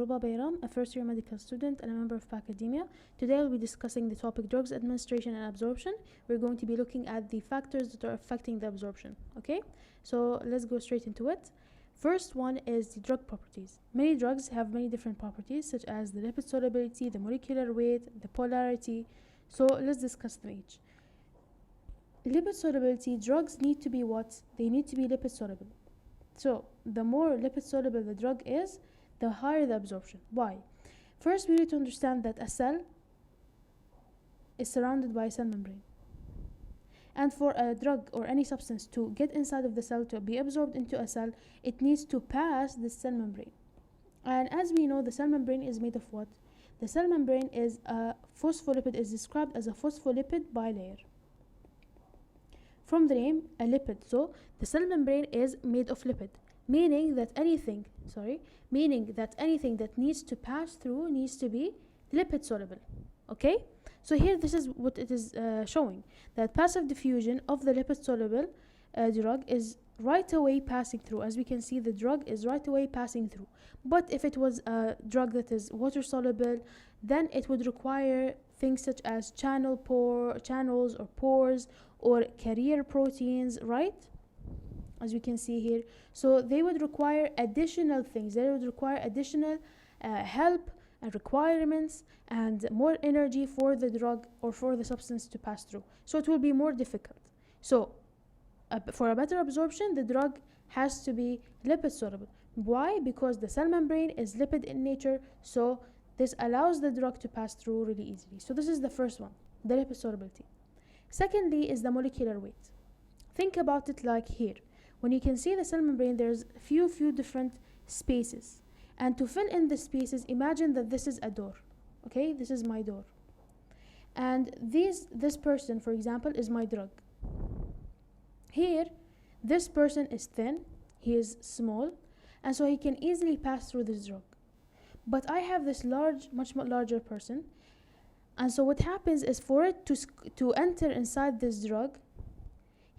Ruba Bayram, a first-year medical student and a member of PACademia. Today I'll be discussing the topic drugs administration and absorption. We're going to be looking at the factors that are affecting the absorption. Okay, so let's go straight into it. First one is the drug properties. Many drugs have many different properties, such as the lipid solubility, the molecular weight, the polarity. So let's discuss them each. Lipid solubility, drugs need to be what? They need to be lipid soluble. So the more lipid soluble the drug is, the higher the absorption. Why? First, we need to understand that a cell is surrounded by a cell membrane. And for a drug or any substance to get inside of the cell, to be absorbed into a cell, it needs to pass the cell membrane. And as we know, the cell membrane is made of what? The cell membrane is a phospholipid, is described as a phospholipid bilayer. From the name, a lipid. So the cell membrane is made of lipid, meaning that anything that needs to pass through needs to be lipid soluble. Okay, so here this is what it is showing, that passive diffusion of the lipid soluble drug is right away passing through. As we can see, the drug is right away passing through. But if it was a drug that is water soluble, then it would require things such as channels or pores or carrier proteins, right? As we can see here. So they would require additional things. They would require additional help and requirements and more energy for the drug or for the substance to pass through. So it will be more difficult. So for a better absorption, the drug has to be lipid soluble. Why? Because the cell membrane is lipid in nature, so this allows the drug to pass through really easily. So this is the first one, the lipid solubility. Secondly is the molecular weight. Think about it like here. When you can see the cell membrane, there's few different spaces. And to fill in the spaces, imagine that this is a door. Okay, this is my door. And this person, for example, is my drug. Here, this person is thin, he is small, and so he can easily pass through this drug. But I have this much larger person, and so what happens is, for it to enter inside this drug,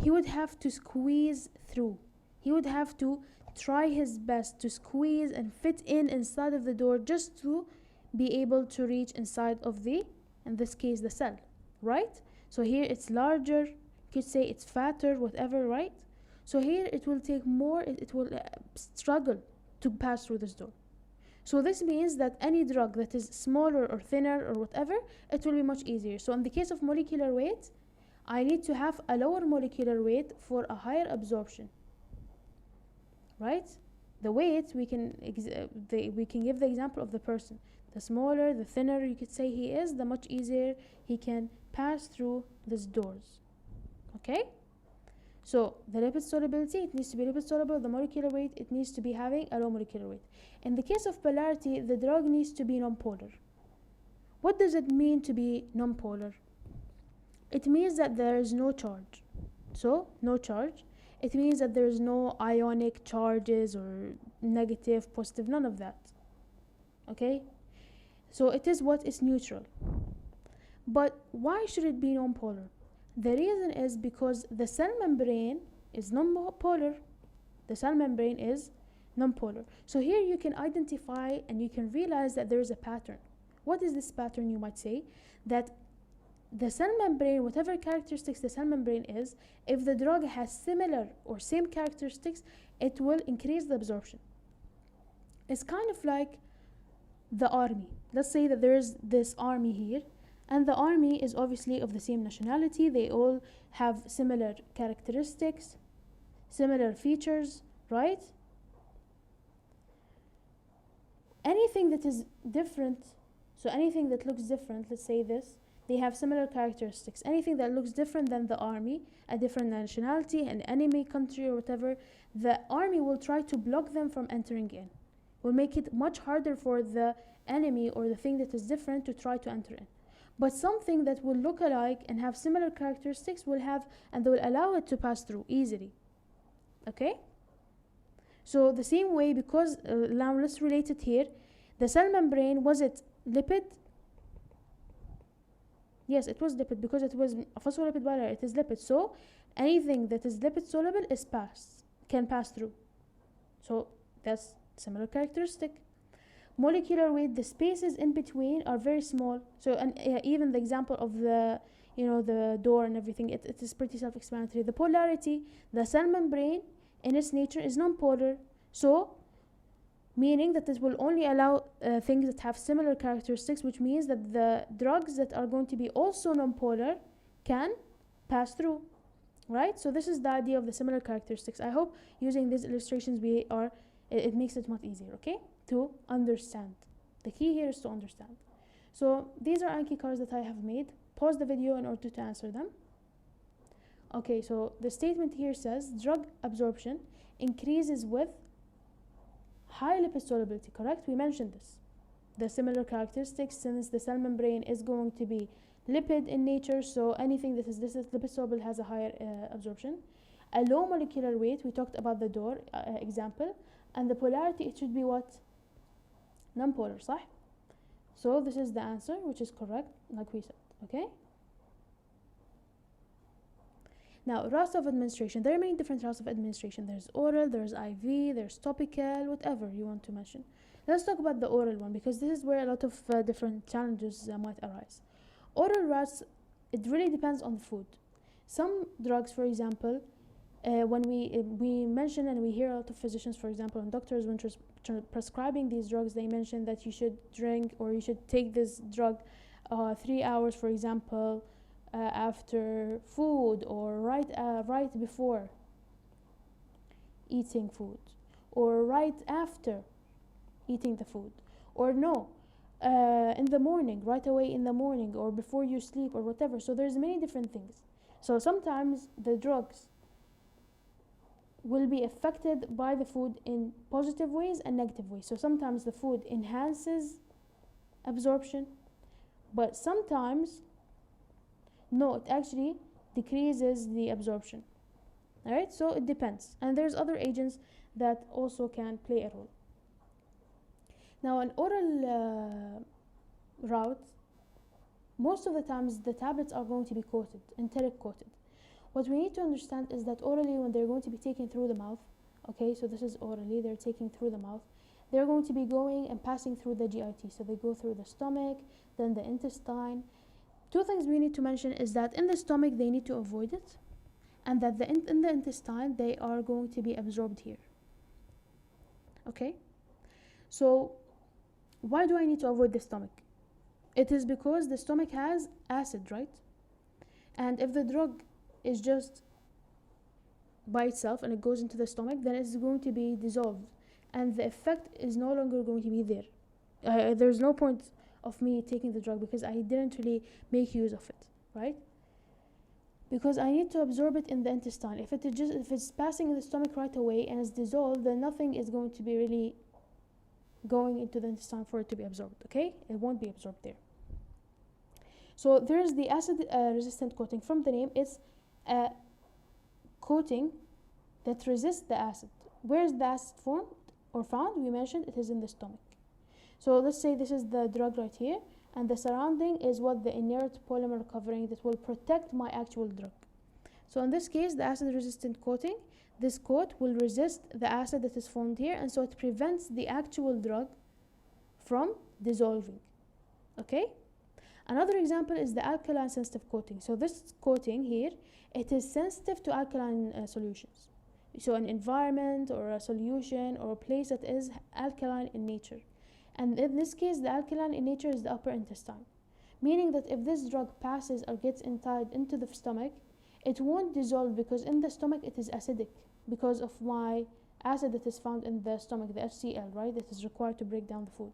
he would have to squeeze through. He would have to try his best to squeeze and fit inside of the door, just to be able to reach inside of in this case, the cell, right? So here it's larger, you could say it's fatter, whatever, right? So here it will take more, it will struggle to pass through this door. So this means that any drug that is smaller or thinner or whatever, it will be much easier. So in the case of molecular weight, I need to have a lower molecular weight for a higher absorption, right? The weight, we can give the example of the person. The smaller, the thinner you could say he is, the much easier he can pass through these doors. Okay? So the lipid solubility, it needs to be lipid soluble. The molecular weight, it needs to be having a low molecular weight. In the case of polarity, the drug needs to be nonpolar. What does it mean to be nonpolar? It means that there is no charge. So no charge. It means that there is no ionic charges or negative, positive, none of that. Okay? So it is what is neutral. But why should it be nonpolar? The reason is because the cell membrane is nonpolar. The cell membrane is nonpolar. So here you can identify and you can realize that there is a pattern. What is this pattern, you might say? That the cell membrane, whatever characteristics the cell membrane is, if the drug has similar or same characteristics, it will increase the absorption. It's kind of like the army. Let's say that there is this army here, and the army is obviously of the same nationality. They all have similar characteristics, similar features, right? Anything that is different, so anything that looks different, let's say this, they have similar characteristics. Anything that looks different than the army, a different nationality, an enemy country or whatever, the army will try to block them from entering in. Will make it much harder for the enemy or the thing that is different to try to enter in. But something that will look alike and have similar characteristics will have, and they will allow it to pass through easily. Okay? So the same way, because now let's relate it here. The cell membrane, was it lipid? Yes, it was lipid because it was a phospholipid bilayer. It is lipid. So anything that is lipid soluble can pass through. So that's similar characteristic. Molecular weight, the spaces in between are very small. So, and even the example of the, the door and everything, it is pretty self-explanatory. The polarity, the cell membrane in its nature is non-polar. So, meaning that it will only allow things that have similar characteristics, which means that the drugs that are going to be also non-polar can pass through, right? So this is the idea of the similar characteristics. I hope using these illustrations it makes it much easier, okay, to understand. The key here is to understand. So these are Anki cards that I have made. Pause the video in order to answer them. Okay, so the statement here says drug absorption increases with high lipid solubility, correct? We mentioned this. The similar characteristics, since the cell membrane is going to be lipid in nature, so anything that is lipid soluble has a higher absorption. A low molecular weight, we talked about the door example, and the polarity, it should be what? Non-polar, صح? So this is the answer, which is correct, like we said, okay? Now, routes of administration. There are many different routes of administration. There's oral, there's IV, there's topical, whatever you want to mention. Let's talk about the oral one, because this is where a lot of different challenges might arise. Oral routes, it really depends on the food. Some drugs, for example, when we mention and we hear a lot of physicians, for example, and doctors, when prescribing these drugs, they mention that you should drink or you should take this drug 3 hours, for example, after food, or right before eating food, or right after eating the food, or no, in the morning, right away in the morning, or before you sleep, or whatever. So there's many different things. So sometimes the drugs will be affected by the food in positive ways and negative ways. So sometimes the food enhances absorption, but sometimes no, it actually decreases the absorption. Alright, so it depends. And there's other agents that also can play a role. Now, an oral route, most of the times the tablets are going to be coated, enteric coated. What we need to understand is that orally, when they're going to be taken through the mouth, okay, so this is orally, they're taking through the mouth, they're going to be going and passing through the GIT. So they go through the stomach, then the intestine. Two things we need to mention is that in the stomach, they need to avoid it, and that in the intestine, they are going to be absorbed here. Okay? So, why do I need to avoid the stomach? It is because the stomach has acid, right? And if the drug is just by itself and it goes into the stomach, then it's going to be dissolved, and the effect is no longer going to be there. There's no point of me taking the drug because I didn't really make use of it, right? Because I need to absorb it in the intestine. If it's passing in the stomach right away and it's dissolved, then nothing is going to be really going into the intestine for it to be absorbed, okay? It won't be absorbed there. So there's the acid resistant coating. From the name, it's a coating that resists the acid. Where is the acid formed or found? We mentioned it is in the stomach. So let's say this is the drug right here, and the surrounding is what the inert polymer covering that will protect my actual drug. So in this case, the acid resistant coating, this coat will resist the acid that is formed here, and so it prevents the actual drug from dissolving. Okay? Another example is the alkaline sensitive coating. So this coating here, it is sensitive to alkaline solutions. So an environment or a solution or a place that is alkaline in nature. And in this case, the alkaline in nature is the upper intestine. Meaning that if this drug passes or gets inside into the stomach, it won't dissolve because in the stomach it is acidic because of my acid that is found in the stomach, the HCl, right? That is required to break down the food.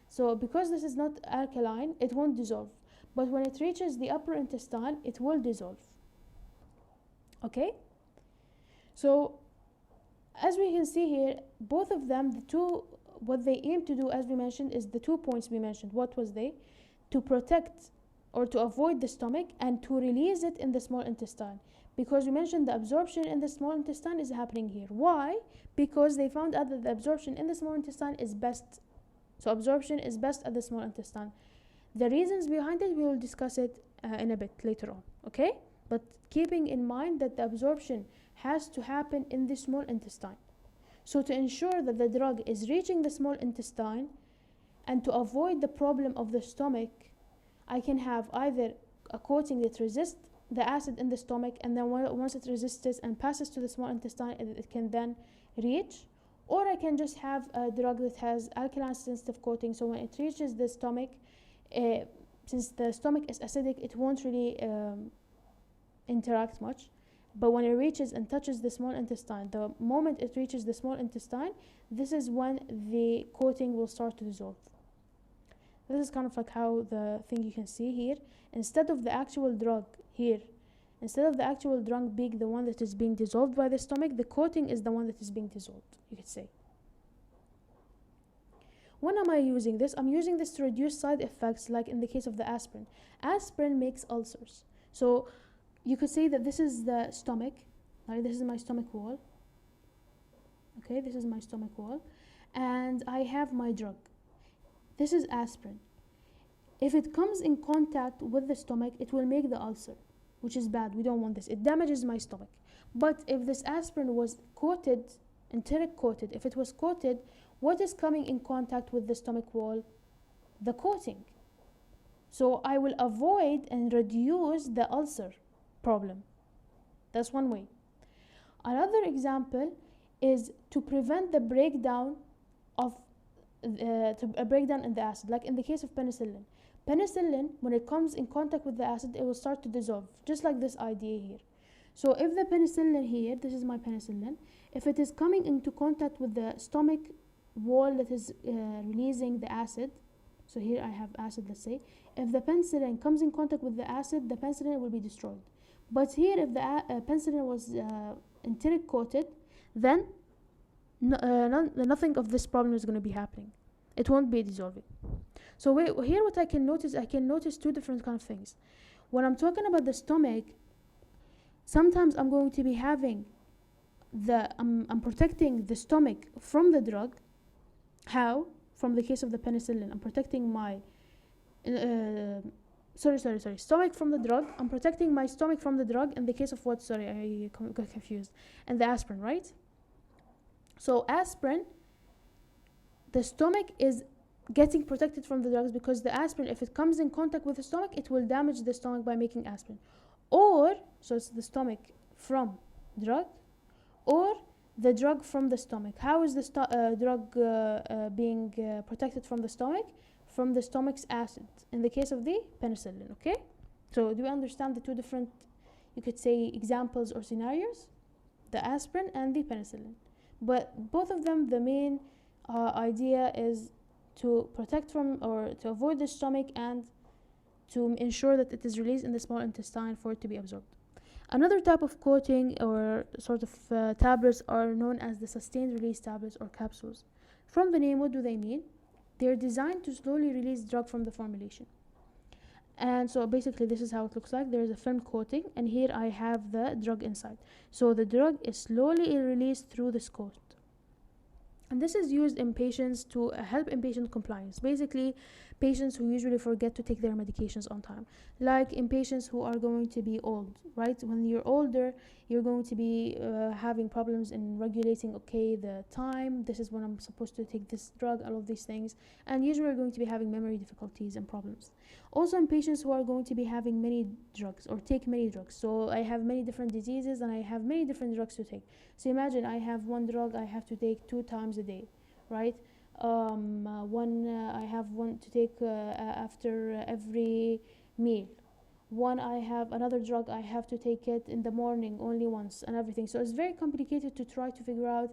So because this is not alkaline, it won't dissolve. But when it reaches the upper intestine, it will dissolve. Okay? So as we can see here, both of them, what they aim to do, as we mentioned, is the 2 points we mentioned. What was they? To protect or to avoid the stomach and to release it in the small intestine. Because we mentioned the absorption in the small intestine is happening here. Why? Because they found out that the absorption in the small intestine is best. So absorption is best at the small intestine. The reasons behind it, we will discuss it in a bit later on. Okay? But keeping in mind that the absorption has to happen in the small intestine. So to ensure that the drug is reaching the small intestine, And to avoid the problem of the stomach, I can have either a coating that resists the acid in the stomach, and then once it resists and passes to the small intestine, it can then reach. Or I can just have a drug that has alkaline sensitive coating, so when it reaches the stomach, since the stomach is acidic, it won't really interact much. But when it reaches and touches the small intestine, the moment it reaches the small intestine, this is when the coating will start to dissolve. This is kind of like how the thing you can see here. Instead of the actual drug here, instead of the actual drug being the one that is being dissolved by the stomach, the coating is the one that is being dissolved, you could say. When am I using this? I'm using this to reduce side effects, like in the case of the aspirin. Aspirin makes ulcers. So you could say that this is the stomach, right? This is my stomach wall. Okay, this is my stomach wall. And I have my drug. This is aspirin. If it comes in contact with the stomach, it will make the ulcer, which is bad. We don't want this. It damages my stomach. But if this aspirin was coated, enteric coated, if it was coated, what is coming in contact with the stomach wall? The coating. So I will avoid and reduce the ulcer problem. That's one way. Another example is to prevent the breakdown of a breakdown in the acid, like in the case of penicillin. Penicillin, when it comes in contact with the acid, it will start to dissolve, just like this idea here. So if the penicillin here, this is my penicillin, if it is coming into contact with the stomach wall that is releasing the acid, so here I have acid, let's say, if the penicillin comes in contact with the acid, the penicillin will be destroyed. But here, if the penicillin was enteric coated, then nothing of this problem is going to be happening. It won't be dissolving. So here what I can notice two different kind of things. When I'm talking about the stomach, sometimes I'm going to be having I'm protecting the stomach from the drug. How? From the case of the penicillin, I'm protecting my stomach from the drug. I'm protecting my stomach from the drug. In the case of what? Sorry, I got confused. And the aspirin, right? So aspirin, the stomach is getting protected from the drugs, because the aspirin, if it comes in contact with the stomach, it will damage the stomach by making aspirin. Or, so it's the stomach from drug, or the drug from the stomach. How is the drug being protected from the stomach? From the stomach's acid, in the case of the penicillin, okay? So do we understand the two different, you could say, examples or scenarios? The aspirin and the penicillin. But both of them, the main idea is to protect from, or to avoid the stomach, and to ensure that it is released in the small intestine for it to be absorbed. Another type of coating or sort of tablets are known as the sustained release tablets or capsules. From the name, what do they mean? They're designed to slowly release drug from the formulation. And so basically this is how it looks like. There's a film coating, and here I have the drug inside. So the drug is slowly released through this coat. And this is used in patients to help in patient compliance. Basically, patients who usually forget to take their medications on time. Like in patients who are going to be old, right? When you're older, you're going to be having problems in regulating, okay, the time. This is when I'm supposed to take this drug, all of these things. And usually you're going to be having memory difficulties and problems. Also in patients who are going to be having many drugs or take many drugs. So I have many different diseases and I have many different drugs to take. So imagine I have one drug I have to take 2 times a day, right? I have one to take after every meal. One, I have another drug I have to take it in the morning only once, and everything. So it's very complicated to try to figure out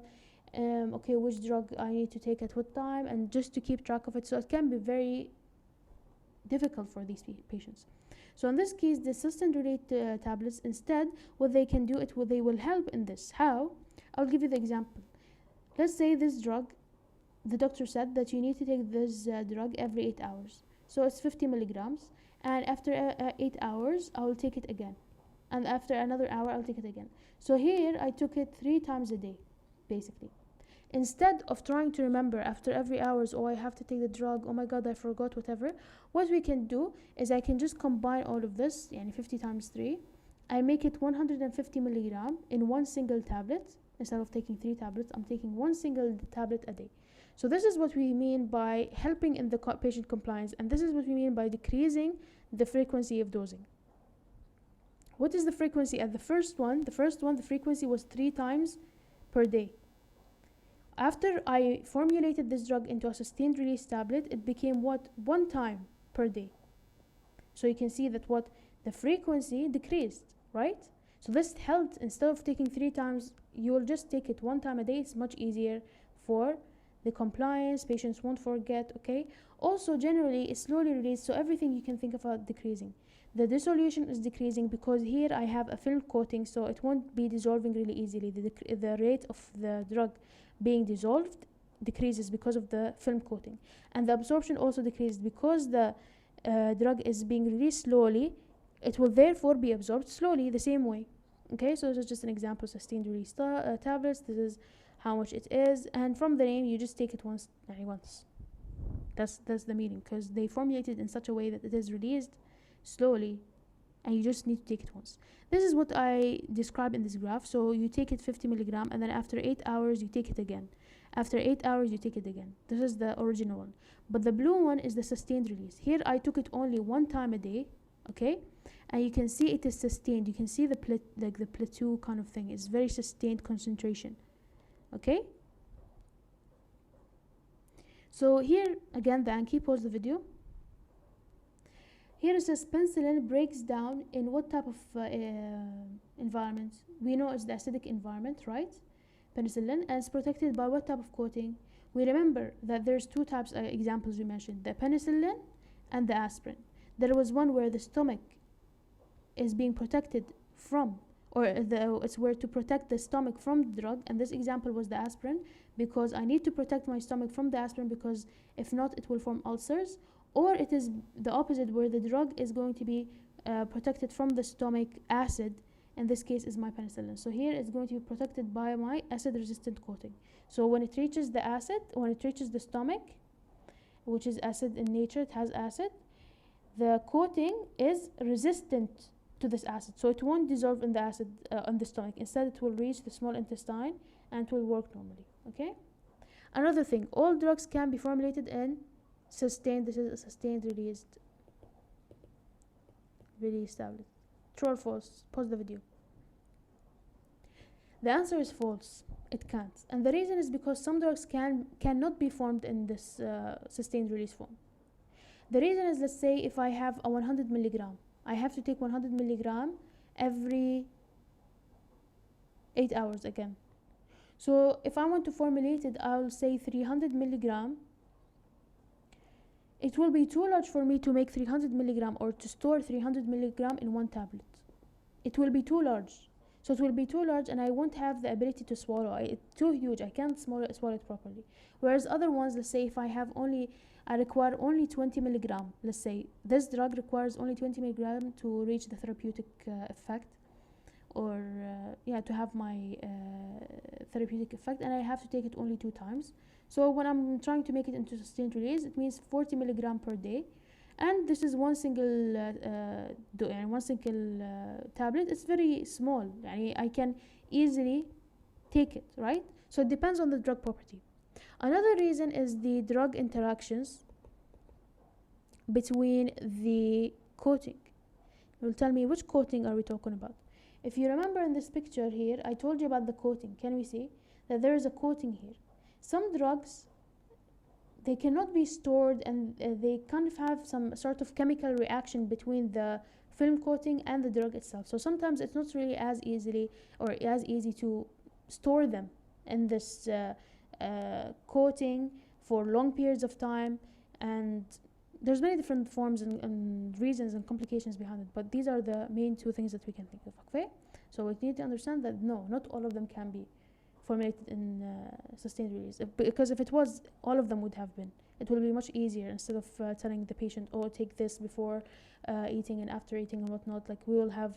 okay, which drug I need to take at what time, and just to keep track of it. So it can be very difficult for these patients. So in this case, the sustained release tablets, instead, what they can do, they will help in this. How? I'll give you the example. Let's say this drug, the doctor said that you need to take this drug every 8 hours. So it's 50 milligrams. And after 8 hours, I will take it again. And after another hour, I'll take it again. So here, I took it 3 times a day, basically. Instead of trying to remember after every hours, oh, I have to take the drug, oh my God, I forgot, whatever. What we can do is I can just combine all of this, 50 times 3. I make it 150 milligram in one single tablet, instead of taking 3 tablets, I'm taking one single tablet a day. So this is what we mean by helping in the patient compliance, and this is what we mean by decreasing the frequency of dosing. What is the frequency at the first one? The frequency was 3 times per day. After I formulated this drug into a sustained release tablet, it became what? 1 time per day. So you can see that what the frequency decreased, right? So this helped. Instead of taking 3 times, you will just take it 1 time a day. It's much easier for the compliance. Patients won't forget, okay? Also, generally, it's slowly released, so everything you can think about decreasing. The dissolution is decreasing because here I have a film coating, so it won't be dissolving really easily. The rate of the drug being dissolved decreases because of the film coating. And the absorption also decreases because the drug is being released slowly. It will therefore be absorbed slowly the same way. Okay, so this is just an example of sustained release tablets. This is how much it is, and from the name you just take it once. That's the meaning, because they formulated in such a way that it is released slowly and you just need to take it once. This is what I describe in this graph. So you take it 50 milligram, and then after 8 hours you take it again. After 8 hours you take it again. This is the original one, but the blue one is the sustained release. Here I took it only 1 time a day, okay, and you can see it is sustained. You can see the plateau kind of thing. It's very sustained concentration, okay. So here again the Anki, pause the video. Here it says penicillin breaks down in what type of environment? We know it's the acidic environment, right? Penicillin, and it's protected by what type of coating? We remember that there's 2 types examples we mentioned, the penicillin and the aspirin. There was one where the stomach is being protected from, or it's where to protect the stomach from the drug, and this example was the aspirin, because I need to protect my stomach from the aspirin, because if not it will form ulcers. Or it is the opposite, where the drug is going to be protected from the stomach acid. In this case is my penicillin. So here it's going to be protected by my acid resistant coating. So when it reaches the acid, when it reaches the stomach, which is acid in nature, it has acid, the coating is resistant to this acid, so it won't dissolve in the acid on the stomach. Instead it will reach the small intestine and it will work normally, okay. Another thing, all drugs can be formulated in sustained. This is a sustained release tablet. True or false? Pause the video. The answer is false. It can't, and the reason is because some drugs cannot be formed in this sustained release form. The reason is, let's say if I have a 100 milligram, I have to take 100 milligram every 8 hours again. So if I want to formulate it, I'll say 300 milligram. It will be too large for me to make 300 milligram or to store 300 milligram in one tablet. It will be too large. So it will be too large and I won't have the ability to swallow. It's too huge. I can't swallow it properly. Whereas other ones, let's say if I require only 20 milligram. Let's say this drug requires only 20 milligram to reach the therapeutic effect, or to have my therapeutic effect, and I have to take it only 2 times. So when I'm trying to make it into sustained release, it means 40 milligram per day, and this is one single tablet. It's very small. I can easily take it, right? So it depends on the drug property. Another reason is the drug interactions between the coating. You'll tell me, which coating are we talking about? If you remember in this picture here, I told you about the coating. Can we see that there is a coating here? Some drugs, they cannot be stored, and they kind of have some sort of chemical reaction between the film coating and the drug itself. So sometimes it's not really as easy to store them in this coating for long periods of time, and there's many different forms and reasons and complications behind it, but these are the main 2 things that we can think of, okay? So we need to understand that no, not all of them can be formulated in sustained release, because if it was, all of them would have been. It will be much easier, instead of telling the patient, oh, take this before eating and after eating and whatnot. Like, we will have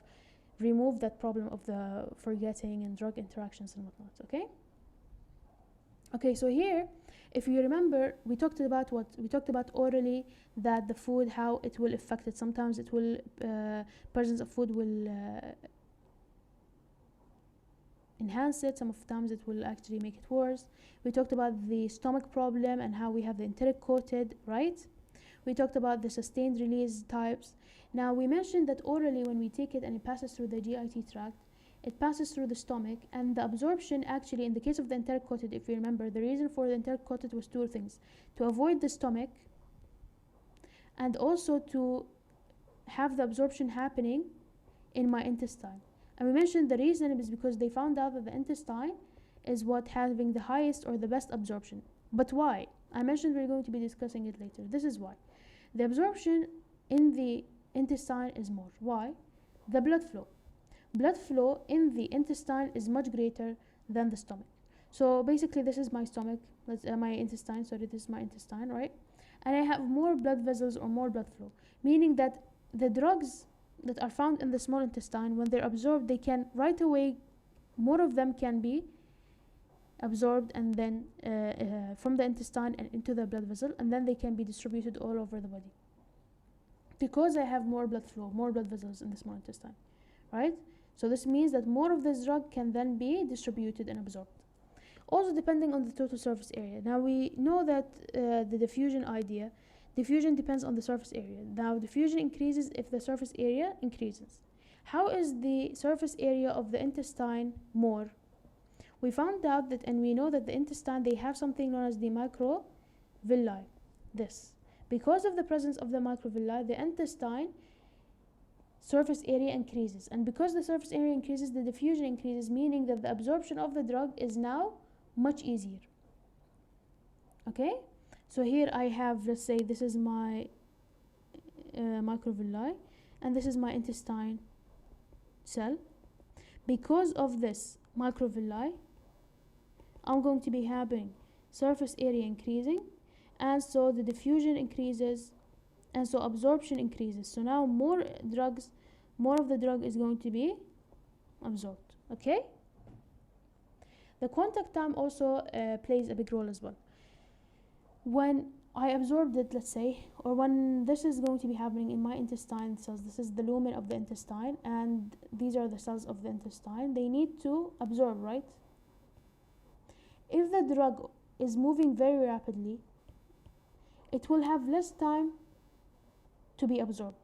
removed that problem of the forgetting and drug interactions and whatnot, okay? Okay, so here, if you remember, we talked about orally, that the food, how it will affect it. Sometimes it will, presence of food will enhance it, some of the times it will actually make it worse. We talked about the stomach problem and how we have the enteric coated, right? We talked about the sustained release types. Now we mentioned that orally, when we take it and it passes through the GIT tract, it passes through the stomach, and the absorption actually, in the case of the enteric coated, if you remember, the reason for the enteric coated was two things: to avoid the stomach, and also to have the absorption happening in my intestine. And we mentioned the reason is because they found out that the intestine is what having the highest or the best absorption. But why? I mentioned we're going to be discussing it later. This is why. The absorption in the intestine is more. Why? The blood flow. Blood flow in the intestine is much greater than the stomach. So basically, this is my stomach, my intestine, sorry, this is my intestine, right? And I have more blood vessels or more blood flow, meaning that the drugs that are found in the small intestine, when they're absorbed, they can right away, more of them can be absorbed and then from the intestine and into the blood vessel, and then they can be distributed all over the body, because I have more blood flow, more blood vessels in the small intestine, right? So this means that more of this drug can then be distributed and absorbed. Also depending on the total surface area. Now we know that the diffusion idea, diffusion depends on the surface area. Now diffusion increases if the surface area increases. How is the surface area of the intestine more? We found out that, and we know that the intestine, they have something known as the microvilli. This, because of the presence of the microvilli, the intestine surface area increases, and because the surface area increases, the diffusion increases, meaning that the absorption of the drug is now much easier. Okay, so here I have, let's say this is my microvilli, and this is my intestine cell. Because of this microvilli, I'm going to be having surface area increasing, and so the diffusion increases, and so absorption increases. So now more of the drug is going to be absorbed. Okay, the contact time also plays a big role as well. When I absorbed it, let's say, or when this is going to be happening in my intestine cells, this is the lumen of the intestine, and these are the cells of the intestine, they need to absorb, right? If the drug is moving very rapidly, it will have less time to be absorbed.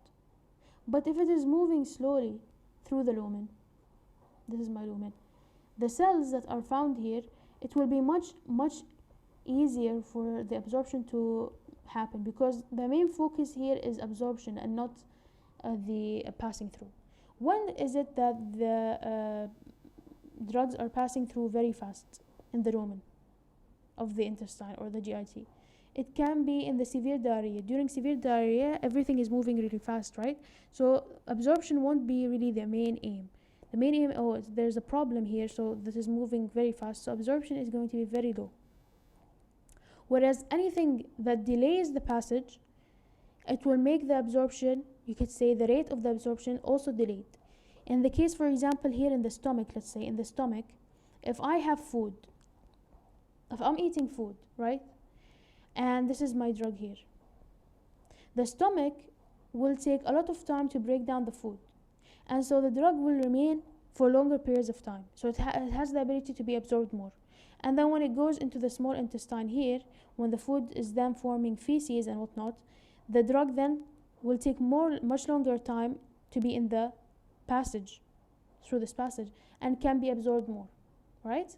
But if it is moving slowly through the lumen, this is my lumen, the cells that are found here, it will be much easier for the absorption to happen, because the main focus here is absorption and not the passing through. When is it that the drugs are passing through very fast in the lumen of the intestine or the GIT? It can be in the severe diarrhea. During severe diarrhea, everything is moving really fast, right? So absorption won't be really the main aim. The main aim, oh, there's a problem here, so this is moving very fast, so absorption is going to be very low. Whereas anything that delays the passage, it will make the absorption, you could say the rate of the absorption, also delayed. In the case, for example, here in the stomach, let's say in the stomach, if I have food, if I'm eating food, right, and this is my drug here, the stomach will take a lot of time to break down the food, and so the drug will remain for longer periods of time, so it has the ability to be absorbed more. And then when it goes into the small intestine here, when the food is then forming feces and whatnot, the drug then will take much longer time to be in the passage, through this passage, and can be absorbed more, right?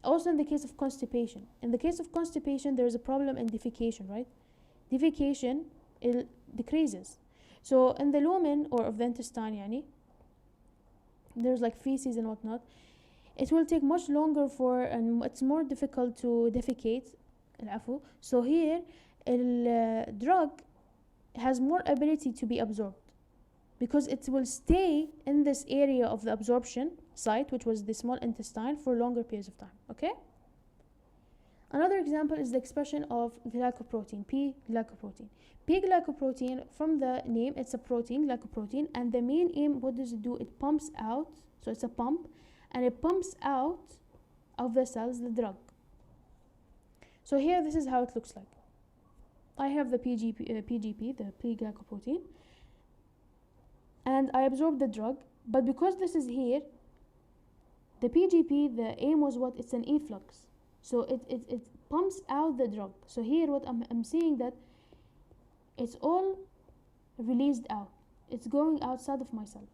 Also in the case of constipation. In the case of constipation, there is a problem in defecation, right? Defecation, it decreases. So in the lumen or of the intestine, there's like feces and whatnot. It will take much longer and it's more difficult to defecate. So here, drug has more ability to be absorbed, because it will stay in this area of the absorption site, which was the small intestine, for longer periods of time. Okay. Another example is the expression of glycoprotein, P-glycoprotein. P-glycoprotein, from the name, it's a protein, glycoprotein, and the main aim, what does it do? It pumps out, so it's a pump, and it pumps out of the cells the drug. So here, this is how it looks like. I have the PGP, the P-glycoprotein, and I absorb the drug, but because this is here, The PGP, the aim was what? It's an efflux. So it pumps out the drug. So here what I'm seeing that it's all released out. It's going outside of my cell.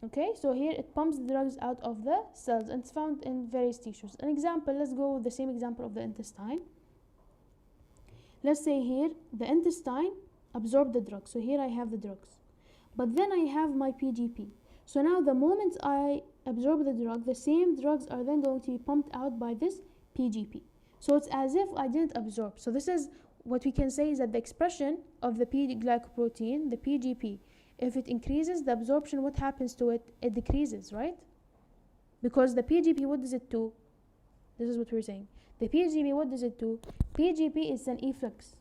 Okay, so here it pumps the drugs out of the cells, and it's found in various tissues. An example, let's go with the same example of the intestine. Let's say here the intestine absorbed the drug. So here I have the drugs. But then I have my PGP. So now the moment I absorb the drug, the same drugs are then going to be pumped out by this PGP. So it's as if I didn't absorb. So this is what we can say is that the expression of the P-glycoprotein, the PGP, if it increases, the absorption, what happens to it? It decreases, right? Because the PGP, what does it do? This is what we're saying. The PGP, what does it do? PGP is an efflux.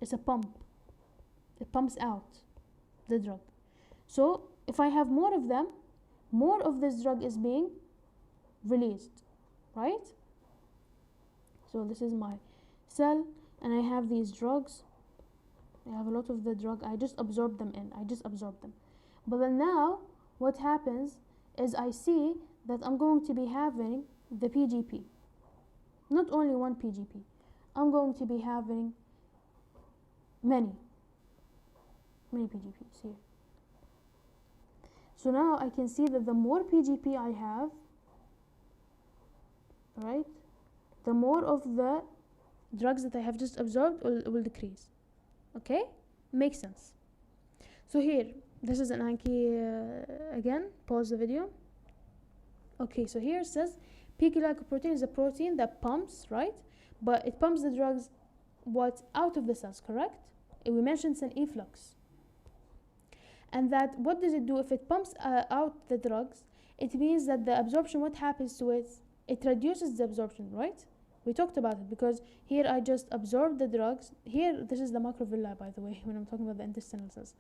It's a pump. It pumps out the drug. So if I have more of them, more of this drug is being released, right? So this is my cell, and I have these drugs. I have a lot of the drug. I just absorb them in. But then now, what happens is I see that I'm going to be having the PGP. Not only one PGP. I'm going to be having many PGPs here. So now I can see that the more PGP I have, right, the more of the drugs that I have just absorbed will decrease. Okay, makes sense. So here, this is an Anki again. Pause the video. Okay, so here it says P-glycoprotein is a protein that pumps, right? But it pumps the drugs out of the cells, correct? We mentioned it's an efflux. And that what does it do? If it pumps out the drugs, it means that the absorption, what happens to it? It reduces the absorption, right? We talked about it because here I just absorb the drugs. Here, this is the macrovilli, by the way, when I'm talking about the intestinal cells.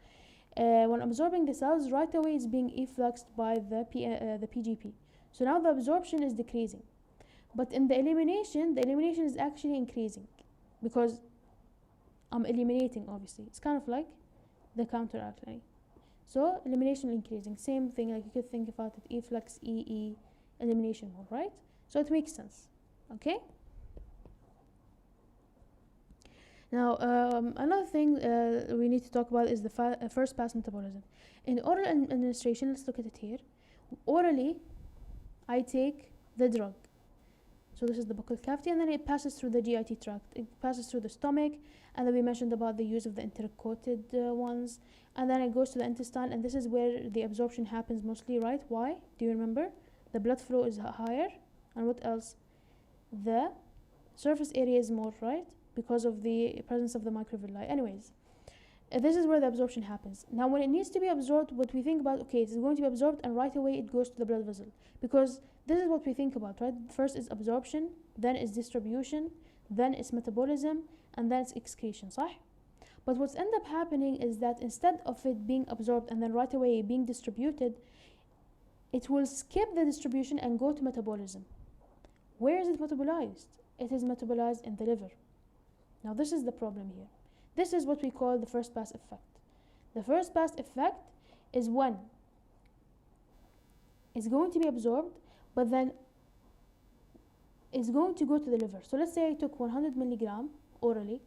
When absorbing the cells, right away it's being effluxed by the PGP. So now the absorption is decreasing. But in the elimination is actually increasing because I'm eliminating, obviously. It's kind of like the counteract. So elimination increasing. Same thing, like you could think about it, efflux, EE, elimination mode, right? So it makes sense. Okay? Now, another thing we need to talk about is the first pass metabolism. In oral administration, let's look at it here. Orally, I take the drug. So this is the buccal cavity, and then it passes through the GIT tract. It passes through the stomach, and then we mentioned about the use of the intercoated ones. And then it goes to the intestine, and this is where the absorption happens mostly, right? Why? Do you remember? The blood flow is higher, and what else? The surface area is more, right? Because of the presence of the microvilli. Anyways, this is where the absorption happens. Now, when it needs to be absorbed, what we think about, okay, it's going to be absorbed, and right away it goes to the blood vessel. Because this is what we think about, right? First is absorption, then is distribution, then is metabolism, and then it's excretion, صح? But what's end up happening is that instead of it being absorbed and then right away being distributed, it will skip the distribution and go to metabolism. Where is it metabolized? It is metabolized in the liver. Now this is the problem here. This is what we call the first pass effect. The first pass effect is when it's going to be absorbed, but then it's going to go to the liver. So let's say I took 100 milligram orally.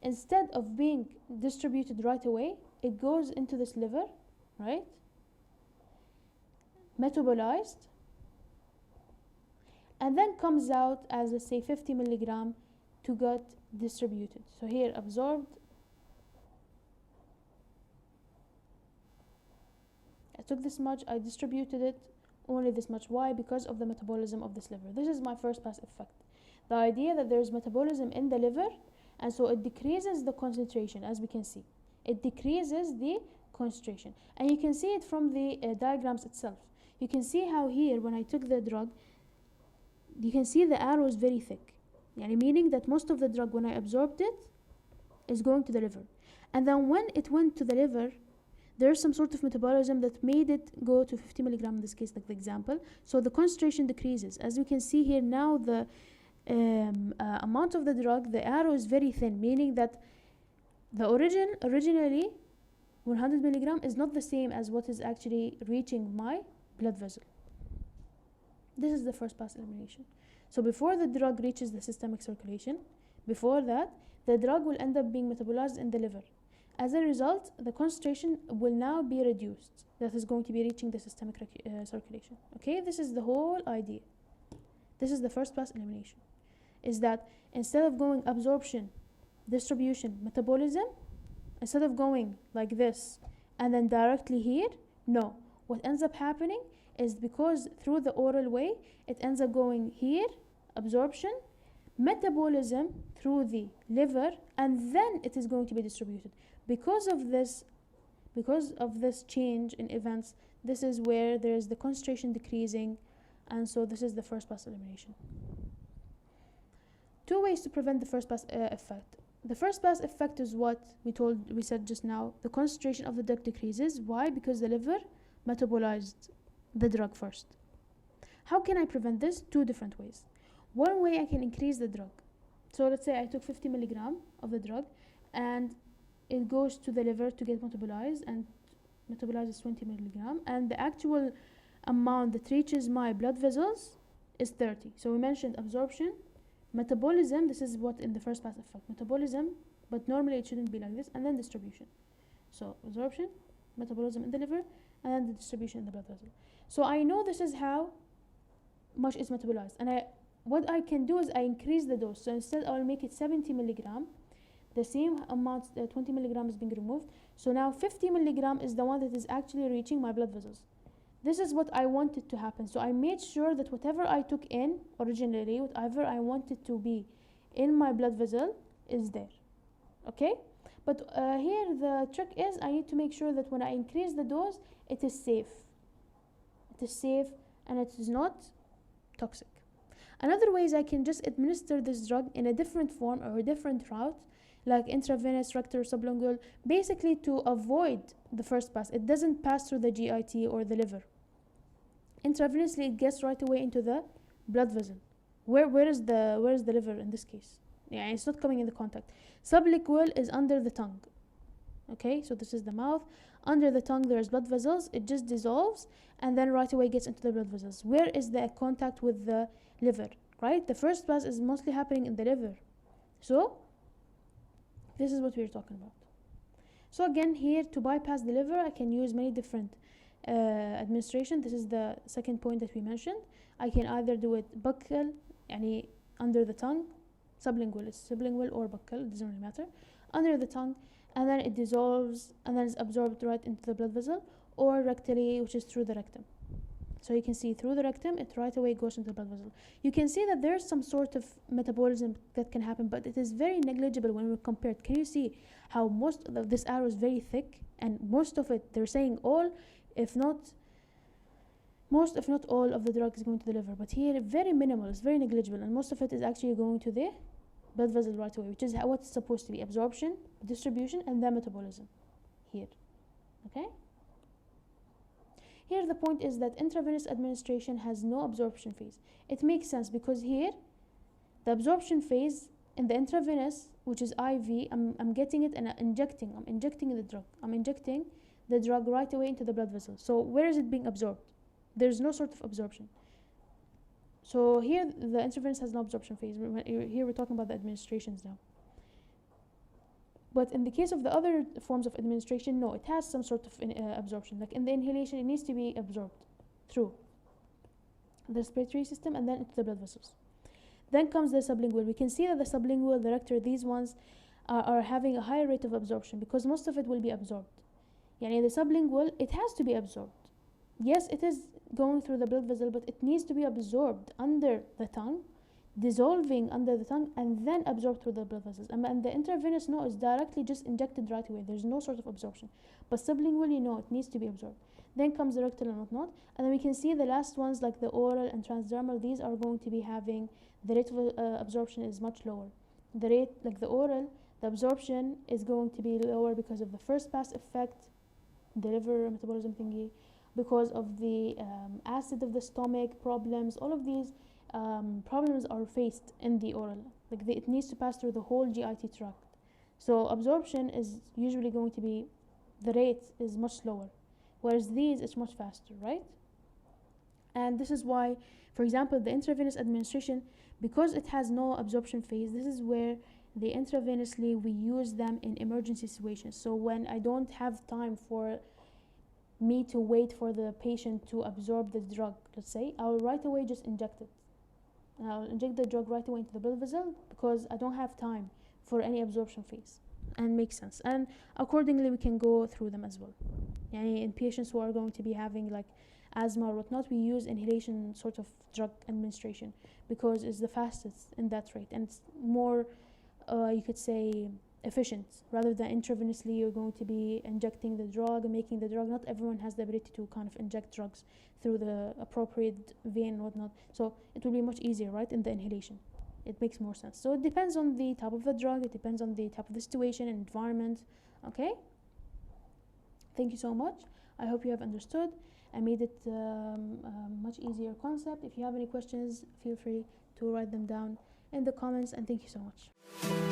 Instead of being distributed right away, it goes into this liver, right? Metabolized, and then comes out as, let's say, 50 milligram to get distributed. So here, absorbed. I took this much, I distributed it only this much. Why? Because of the metabolism of this liver. This is my first pass effect. The idea that there's metabolism in the liver, and so it decreases the concentration, as we can see. It decreases the concentration. And you can see it from the diagrams itself. You can see how here, when I took the drug, you can see the arrow is very thick. Meaning that most of the drug, when I absorbed it, is going to the liver. And then when it went to the liver, there's some sort of metabolism that made it go to 50 milligram in this case, like the example. So the concentration decreases. As you can see here now, the amount of the drug, the arrow is very thin, meaning that the originally 100 milligram is not the same as what is actually reaching my blood vessel. This is the first pass elimination. So before the drug reaches the systemic circulation, before that, the drug will end up being metabolized in the liver. As a result, the concentration will now be reduced. That is going to be reaching the systemic circulation. Okay, this is the whole idea. This is the first pass elimination. Is that instead of going absorption, distribution, metabolism, instead of going like this and then directly here, no. What ends up happening is because through the oral way, it ends up going here, absorption, metabolism through the liver, and then it is going to be distributed. Because of this change in events, this is where there is the concentration decreasing, and so this is the first pass elimination. Two ways to prevent the first pass effect. The first pass effect is what we said just now. The concentration of the drug decreases. Why? Because the liver metabolized the drug first. How can I prevent this? Two different ways. One way, I can increase the drug. So let's say I took 50 milligram of the drug and it goes to the liver to get metabolized, and metabolizes 20 milligram, and the actual amount that reaches my blood vessels is 30. So we mentioned absorption, metabolism. This is what in the first pass effect, metabolism, but normally it shouldn't be like this, and then distribution. So absorption, metabolism in the liver, and then the distribution in the blood vessel. So I know this is how much is metabolized, and what I can do is I increase the dose. So instead I'll make it 70 milligram, the same amount, 20 milligram is being removed. So now 50 milligram is the one that is actually reaching my blood vessels. This is what I wanted to happen. So I made sure that whatever I took in originally, whatever I wanted to be in my blood vessel is there. Okay? But here the trick is I need to make sure that when I increase the dose, it is safe. It is safe and it is not toxic. Another way is I can just administer this drug in a different form or a different route, like intravenous, rectal, sublingual, basically to avoid the first pass. It doesn't pass through the GIT or the liver. Intravenously, it gets right away into the blood vessel. Where is the liver in this case? Yeah, it's not coming in the contact. Sublingual is under the tongue. Okay, so this is the mouth. Under the tongue, there's blood vessels. It just dissolves and then right away gets into the blood vessels. Where is the contact with the liver? Right, the first pass is mostly happening in the liver. So this is what we're talking about. So again, here to bypass the liver, I can use many different administration. This is the second point that we mentioned. I can either do it buccal, yani under the tongue, sublingual, it's sublingual or buccal, it doesn't really matter, under the tongue, and then it dissolves and then it's absorbed right into the blood vessel, or rectally, which is through the rectum. So you can see through the rectum, it right away goes into the blood vessel. You can see that there's some sort of metabolism that can happen, but it is very negligible when we compare it. Can you see how most of this arrow is very thick, and most of it, they're saying all, if not all of the drug is going to the liver, but here very minimal, it's very negligible, and most of it is actually going to the blood vessel right away, which is what it's supposed to be: absorption, distribution, and then metabolism here. Okay, here the point is that intravenous administration has no absorption phase. It makes sense because here the absorption phase in the intravenous, which is IV, I'm getting it and I'm injecting the drug. I'm injecting the drug right away into the blood vessel. So where is it being absorbed? There's no sort of absorption. So here the intravenous has no absorption phase. Here we're talking about the administrations now. But in the case of the other forms of administration, no, it has some sort of absorption. Like in the inhalation, it needs to be absorbed through the respiratory system and then into the blood vessels. Then comes the sublingual. We can see that the sublingual, the rectal, these ones are having a higher rate of absorption because most of it will be absorbed. Yani the sublingual, it has to be absorbed. Yes, it is going through the blood vessel, but it needs to be absorbed under the tongue, dissolving under the tongue, and then absorbed through the blood vessels. And the intravenous, no, is directly just injected right away. There's no sort of absorption. But sublingually, no, it needs to be absorbed. Then comes the rectal and whatnot. And then we can see the last ones like the oral and transdermal, these are going to be having, the rate of absorption is much lower. The rate, like the oral, the absorption is going to be lower because of the first pass effect, the liver metabolism thingy, because of the acid of the stomach problems. All of these problems are faced in the oral. Like it needs to pass through the whole GIT tract. So absorption is usually going to be, the rate is much slower, whereas these it's much faster, right? And this is why, for example, the intravenous administration, because it has no absorption phase, this is where the intravenously we use them in emergency situations. So when I don't have time for me to wait for the patient to absorb the drug, let's say, I'll right away just inject it. I'll inject the drug right away into the blood vessel because I don't have time for any absorption phase. And makes sense. And accordingly, we can go through them as well. Yani in patients who are going to be having like asthma or whatnot, we use inhalation sort of drug administration because it's the fastest in that rate, and it's more, you could say, efficient rather than intravenously. You're going to be injecting the drug and making the drug. Not everyone has the ability to kind of inject drugs through the appropriate vein and whatnot, so it will be much easier, right, in the inhalation. It makes more sense. So it depends on the type of the drug, it depends on the type of the situation and environment. Okay, thank you so much. I hope you have understood. I made it a much easier concept. If you have any questions, feel free to write them down in the comments, and thank you so much.